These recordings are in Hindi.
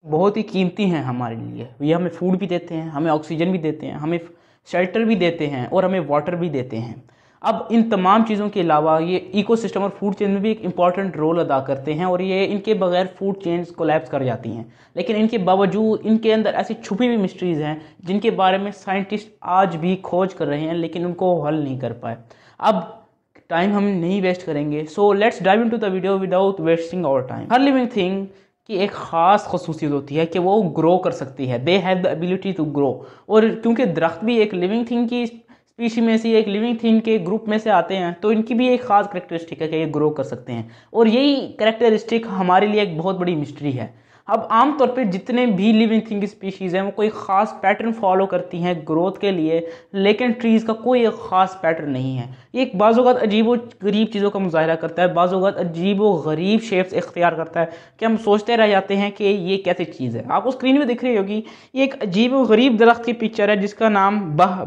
बहुत ही कीमती हैं हमारे लिए। ये हमें फूड भी देते हैं, हमें ऑक्सीजन भी देते हैं, हमें शेल्टर भी देते हैं और हमें वाटर भी देते हैं। अब इन तमाम चीज़ों के अलावा ये इकोसिस्टम और फूड चेन में भी एक इम्पॉर्टेंट रोल अदा करते हैं और ये इनके बगैर फूड चेन्स कोलैप्स कर जाती हैं। लेकिन इनके बावजूद इनके अंदर ऐसी छुपी हुई मिस्ट्रीज़ हैं जिनके बारे में साइंटिस्ट आज भी खोज कर रहे हैं, लेकिन उनको हल नहीं कर पाए। अब टाइम हम नहीं वेस्ट करेंगे, so let's dive into the video without wasting our time. हर लिविंग थिंग की एक ख़ास खसूसियत होती है कि वो ग्रो कर सकती है, they have the ability to grow. और क्योंकि दरख्त भी एक लिविंग थिंग की स्पीशी में से, एक लिविंग थिंग के ग्रुप में से आते हैं, तो इनकी भी एक ख़ास करेक्टरिस्टिक है कि ये ग्रो कर सकते हैं। और यही करेक्टरिस्टिक हमारे लिए एक बहुत बड़ी मिस्ट्री है। अब आमतौर पे जितने भी लिविंग थिंग स्पीशीज़ हैं वो कोई ख़ास पैटर्न फॉलो करती हैं ग्रोथ के लिए, लेकिन ट्रीज़ का कोई एक ख़ास पैटर्न नहीं है। ये एक बाज़-औक़ात अजीब व गरीब चीज़ों का मुज़ाहरा करता है, बाज़-औक़ात अजीब व गरीब शेप्स इख्तियार करता है कि हम सोचते रह जाते हैं कि ये कैसी चीज़ है। आपको स्क्रीन में दिख रही होगी, ये एक अजीब व गरीब दरख्त की पिक्चर है जिसका नाम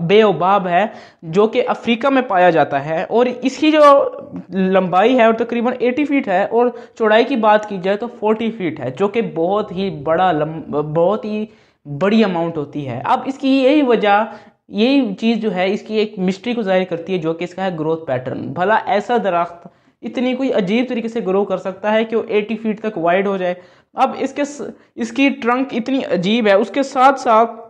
बेओबाब है, जो कि अफ्रीका में पाया जाता है। और इसकी जो लंबाई है वो तकरीबन 80 फीट है और चौड़ाई की बात की जाए तो 40 फीट है, जो कि बहुत ही बड़ी अमाउंट होती है। अब इसकी यही चीज़ जो है इसकी एक मिस्ट्री को जाहिर करती है, जो कि इसका है ग्रोथ पैटर्न। भला ऐसा दरख्त इतनी कोई अजीब तरीके से ग्रो कर सकता है कि वो 80 फीट तक वाइड हो जाए। अब इसकी ट्रंक इतनी अजीब है, उसके साथ साथ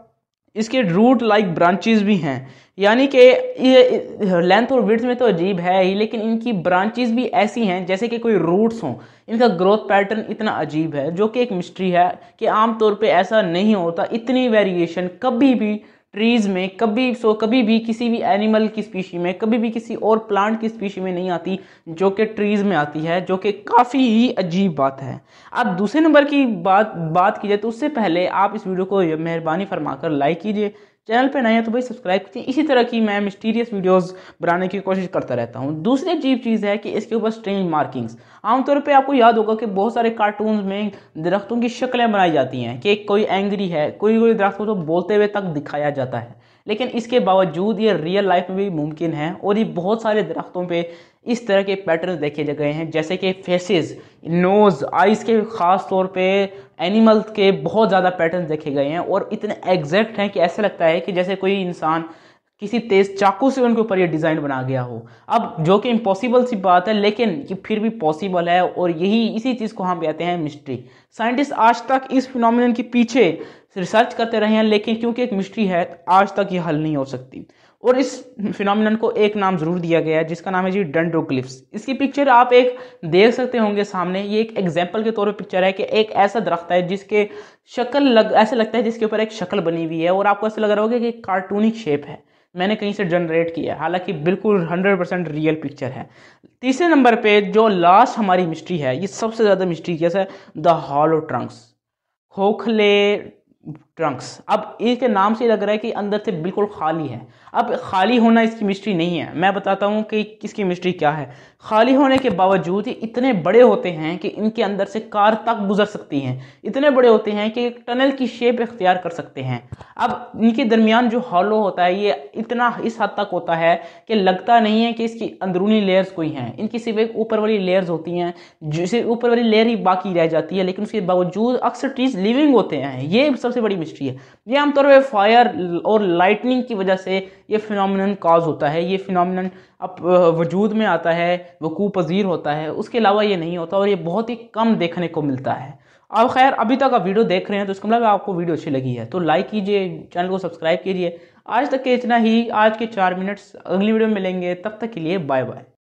इसके रूट लाइक ब्रांचेस भी हैं, यानी कि ये लेंथ और विड्थ में तो अजीब है ही, लेकिन इनकी ब्रांचेस भी ऐसी हैं जैसे कि कोई रूट्स हों। इनका ग्रोथ पैटर्न इतना अजीब है, जो कि एक मिस्ट्री है कि आम तौर पे ऐसा नहीं होता। इतनी वेरिएशन कभी भी ट्रीज़ में कभी भी किसी भी एनिमल की स्पीशी में, कभी भी किसी और प्लांट की स्पीशी में नहीं आती, जो कि ट्रीज़ में आती है, जो कि काफ़ी ही अजीब बात है। अब दूसरे नंबर की बात की जाए तो उससे पहले आप इस वीडियो को मेहरबानी फरमाकर लाइक कीजिए, चैनल पे नए हैं तो भाई सब्सक्राइब कीजिए। इसी तरह की मैं मिस्टीरियस वीडियोस बनाने की कोशिश करता रहता हूँ। दूसरी अजीब चीज़ है कि इसके ऊपर स्ट्रेंज मार्किंग्स। आमतौर पे आपको याद होगा कि बहुत सारे कार्टून्स में दरख्तों की शक्लें बनाई जाती हैं कि कोई एंग्री है, कोई दरख्त को तो बोलते हुए तक दिखाया जाता है, लेकिन इसके बावजूद ये रियल लाइफ में भी मुमकिन है। और ये बहुत सारे दरख्तों पे इस तरह के पैटर्न देखे गए हैं, जैसे कि फेसेस, नोज़, आइज़ के ख़ास तौर पे एनिमल्स के बहुत ज़्यादा पैटर्न देखे गए हैं और इतने एग्जैक्ट हैं कि ऐसा लगता है कि जैसे कोई इंसान किसी तेज चाकू से उनके ऊपर ये डिज़ाइन बना गया हो। अब जो कि इम्पॉसिबल सी बात है, लेकिन ये फिर भी पॉसिबल है और इसी चीज़ को हम कहते हैं मिस्ट्री। साइंटिस्ट आज तक इस फिनोमिनन के पीछे रिसर्च करते रहे हैं, लेकिन क्योंकि एक मिस्ट्री है आज तक ये हल नहीं हो सकती। और इस फिनोमिनन को एक नाम ज़रूर दिया गया है जिसका नाम है जी डेंड्रोग्लिफ्स। इसकी पिक्चर आप एक देख सकते होंगे सामने। ये एक एग्जाम्पल के तौर पे पिक्चर है कि एक ऐसा दरख्त है जिसके ऐसा लगता है जिसके ऊपर एक शक्ल बनी हुई है और आपको ऐसा लग रहा होगा कि कार्टूनिक शेप है, मैंने कहीं से जनरेट किया है, हालांकि बिल्कुल 100% रियल पिक्चर है। तीसरे नंबर पे जो लास्ट हमारी मिस्ट्री है, ये सबसे ज़्यादा मिस्ट्री है, द हॉलो ट्रंक्स, खोखले ट्रंक्स। अब इसके नाम से लग रहा है कि अंदर से बिल्कुल खाली है। अब खाली होना इसकी मिस्ट्री नहीं है, मैं बताता हूँ कि इसकी मिस्ट्री क्या है। खाली होने के बावजूद ये इतने बड़े होते हैं कि इनके अंदर से कार तक गुजर सकती हैं, इतने बड़े होते हैं कि एक टनल की शेप इख्तियार कर सकते हैं। अब इनके दरमियान जो हॉलो होता है ये इतना इस हद तक होता है कि लगता नहीं है कि इसकी अंदरूनी लेयर्स कोई हैं, इनकी सिर्फ एक ऊपर वाली लेयर्स होती हैं, जिसे ऊपर वाली लेयर ही बाकी रह जाती है, लेकिन उसके बावजूद अक्सर ट्रीज लिविंग होते हैं। ये सबसे बड़ी मिस्ट्री है। ये आमतौर पर फायर और लाइटनिंग की वजह से ये फिनोमिनन कॉज होता है, ये फिनोमिनन अब वजूद में आता है, वकूअ पजीर होता है, उसके अलावा ये नहीं होता और ये बहुत ही कम देखने को मिलता है। अब खैर अभी तक आप वीडियो देख रहे हैं तो इसका मतलब आपको वीडियो अच्छी लगी है तो लाइक कीजिए, चैनल को सब्सक्राइब कीजिए। आज तक के इतना ही, आज के 4 मिनट्स, अगली वीडियो में मिलेंगे, तब तक के लिए बाय बाय।